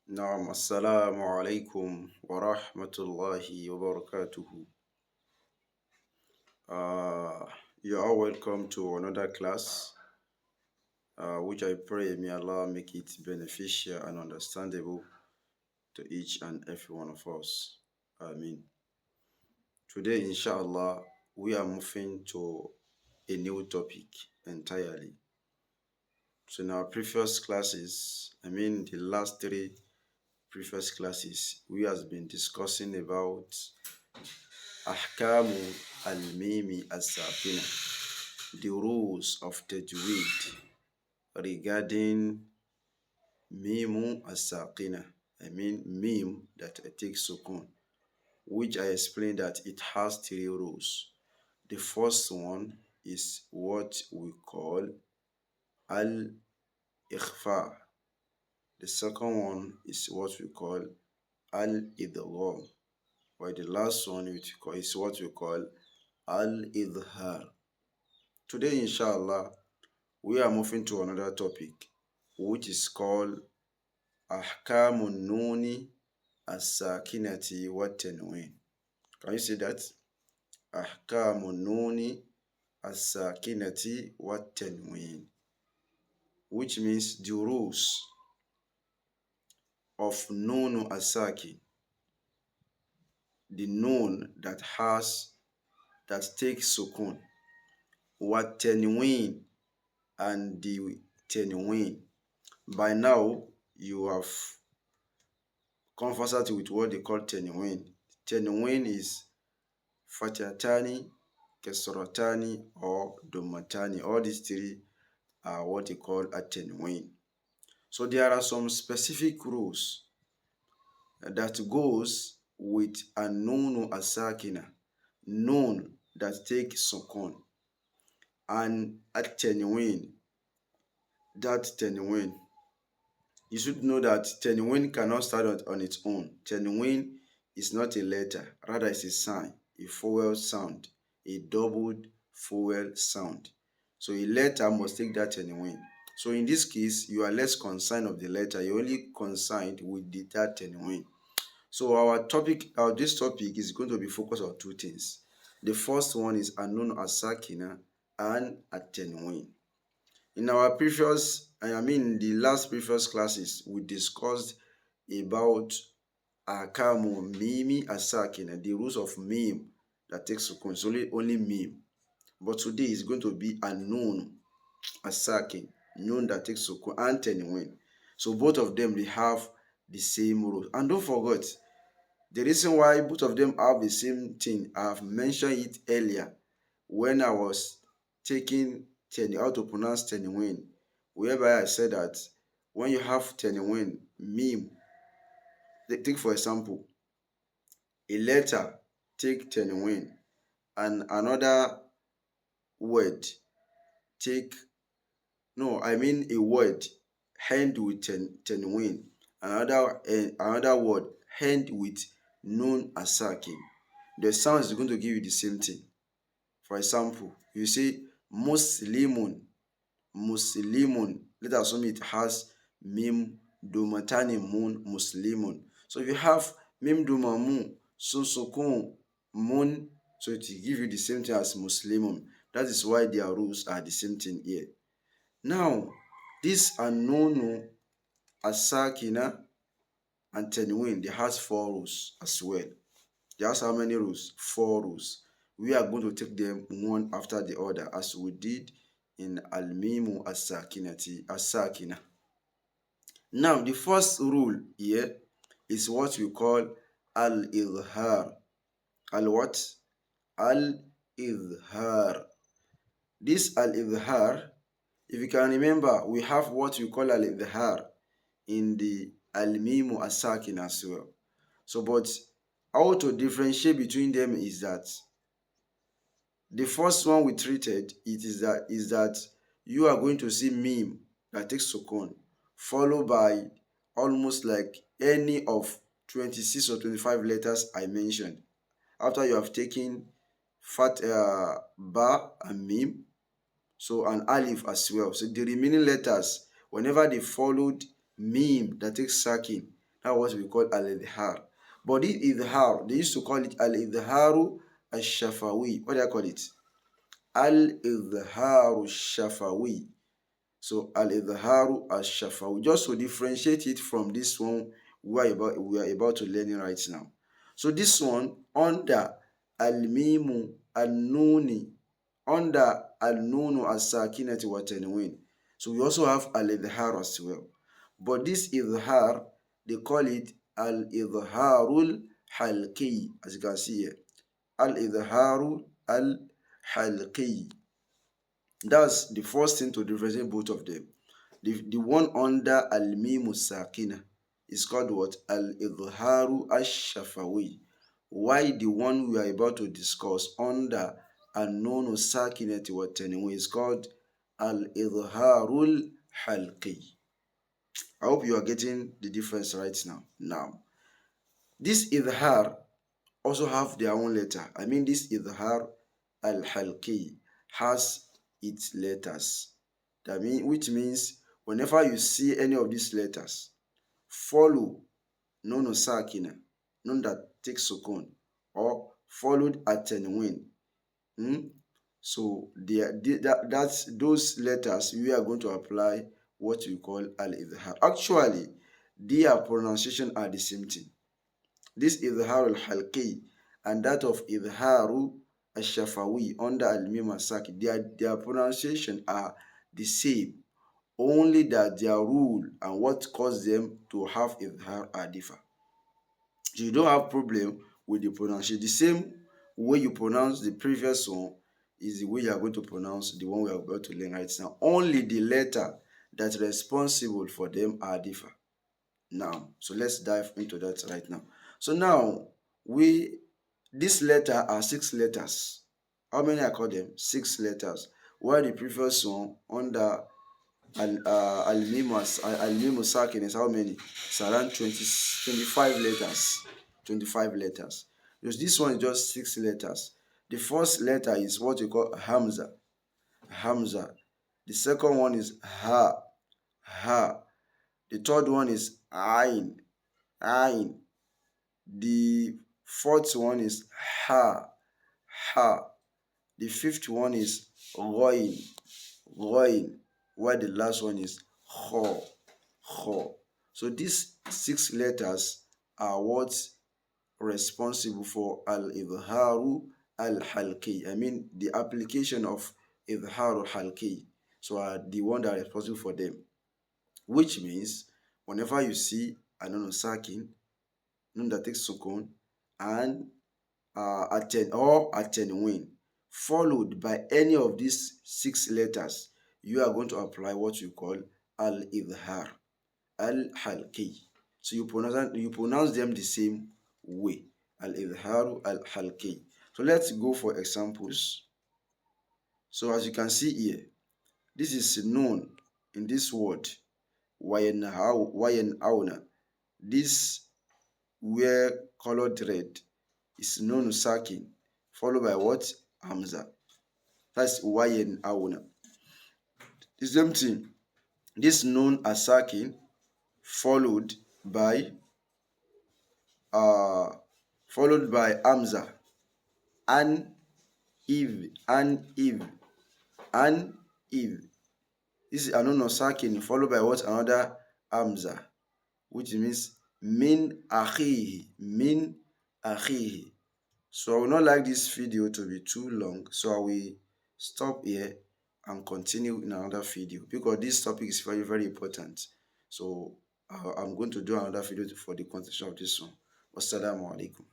نعم السلام عليكم ورحمة الله وبركاته. Uh, you are welcome to another class, which I pray may Allah make it beneficial and understandable to each and every one of us. Mean Today, inshallah, we are moving to a new topic entirely. So in our previous classes, the last three previous classes, we have been discussing about Ahkamu al-Mimi as-Sakina, the rules of Tejweed regarding Mimu as-Sakina. Mim that takes sukun, which I explained that it has three rules. The first one is what we call al-Ikhfa. The second one is what we call al-Idgham. While the last one is what we call al-Idhar. Today, inshallah, we are moving to another topic, which is called Ahkamun Nuni As-Sakinati wa Tanween. Can you see that? Ahkamun Nuni As-Sakinati wa Tanween, which means the rules of Nunu As-Sakin, the nun that takes sukun, wa Tanween, and the Tanween. By now, you have conversant with what they call Tejweed. Tejweed is Fatihatani, Kesratani, or Domatani. All these three are what they call a Tejweed. So there are some specific rules that goes with a Nunu Asakina, nun that take sukun, and a Tejweed. That Tejweed, you should know that Tejweed cannot start on its own. Tejweed is not a letter, rather it's a sign, a vowel sound, a doubled vowel sound. So a letter must take that Tejweed. So in this case, you are less concerned of the letter, you're only concerned with that Tejweed. So this topic is going to be focused on two things. The first one is Anun Asakina and Tejweed. In the last previous classes, we discussed about Akamu Mimi Asakina, the rules of Mim that takes sukun. It's only Mim. But today is going to be a Nun Asakin, Nun that takes sukun, and Tejweed. So both of them, they have the same rules. And don't forget, the reason why both of them have the same thing, I have mentioned it earlier when I was taking how to pronounce Tejweed, whereby I said that when you have Tejweed, Mim, take for example, a letter, take Tejweed, and another word, a word, end with Tejweed, another word, end with Nun Asakin. The sound is going to give you the same thing. For example, you say Muslimun, Muslimun. Let us assume it has Mim Dumatani Mun Muslimun. So if you have Mim Dumamu, Sukun Mun, so it will give you the same thing as Muslimun. That is why their rules are the same thing here. Now, this Anunu, Asakina, and Tejweed, they has 4 rules as well. They has how many rules? 4 rules. We are going to take them one after the other as we did in Al-Mimu As-Sakina. Now, the first rule here is what we call Al-Idhar. Al-what? Al-Idhar. This Al-Idhar, if you can remember, we have what we call Al-Idhar in the Al-Mimu As-Sakina as well. So, but how to differentiate between them is that the first one we treated is that you are going to see Mim that takes sukun, followed by almost like any of 26 or 25 letters I mentioned. After you have taken Ba and Mim, so an Alif as well. So the remaining letters, whenever they followed Mim that takes sakin, That's what we call al-idhar. But this idhar, they used to call it al-idharu al-shafawi. What do I call it? Al-idharu al-shafawi. So al-idharu al-shafawi. Just to differentiate it from this one we are about to learn it right now. So this one under al-mimu al-nuni, under al-nunu as-sakinati wa tanwin. So we also have al-idhar as well. But this idhar, they call it al-idharul halqi, as you can see here. Al-idharu al-halqi. That's the first thing to differentiate both of them. The one under al-mimu sakina is called what? Al-idharu ash-shafawi. Why the one we are about to discuss under an-nunu sakinati wa tanwin is called al-idharul halqi. I hope you are getting the difference right now. Now, this idhar also have their own letter. I mean, this idhar al-halqi has its letters. Which means whenever you see any of these letters, follow nun sakina, nun that takes sukun, or followed at tanwin. So that's those letters we are going to apply what we call al-idhar. Actually, their pronunciation are the same thing. This idhar al-halqi and that of idharu al-shafawi under al-mim al-saki, their pronunciation are the same, only that their rule and what caused them to have idhar are different. So you don't have problem with the pronunciation. The same way you pronounce the previous one is the way you are going to pronounce the one we are about to learn right now. Only the letter that's responsible for them are different. Now, so let's dive into that right now. So now, this letter are 6 letters. How many I call them? 6 letters. While the previous one under al-mimu sakin is how many? It's around 25 letters. 25 letters. Because this one is just 6 letters. The first letter is what you call hamza. Hamza. The second one is ha. Ha. The third one is ain. Ain. The fourth one is ha. Ha. The fifth one is ghoin. Ghoin. While the last one is kho. Kho. So these 6 letters are what's responsible for al-idharu al-halqi. I mean the application of idharu al-halqi. So are the one that are responsible for them. Which means whenever you see a nun sakin, nun that takes sukun, and atenwin, followed by any of these 6 letters, you are going to apply what you call al-idhar al-halqi. So you pronounce them the same way. Al-idharu al-halqi. So let's go for examples. So as you can see here, this is known in this word wayanhauna. This where colored red is known sakin, followed by what? Hamza. That's wayanhauna. The same thing. This known as sakin followed by Hamza. An if. This is known sakin followed by what? Another Hamza, which means min akhihi. Min akhihi. So I will not like this video to be too long, so I will stop here and continue in another video because this topic is very, very important. So I'm going to do another video for the continuation of this one. Wassalamu alaikum.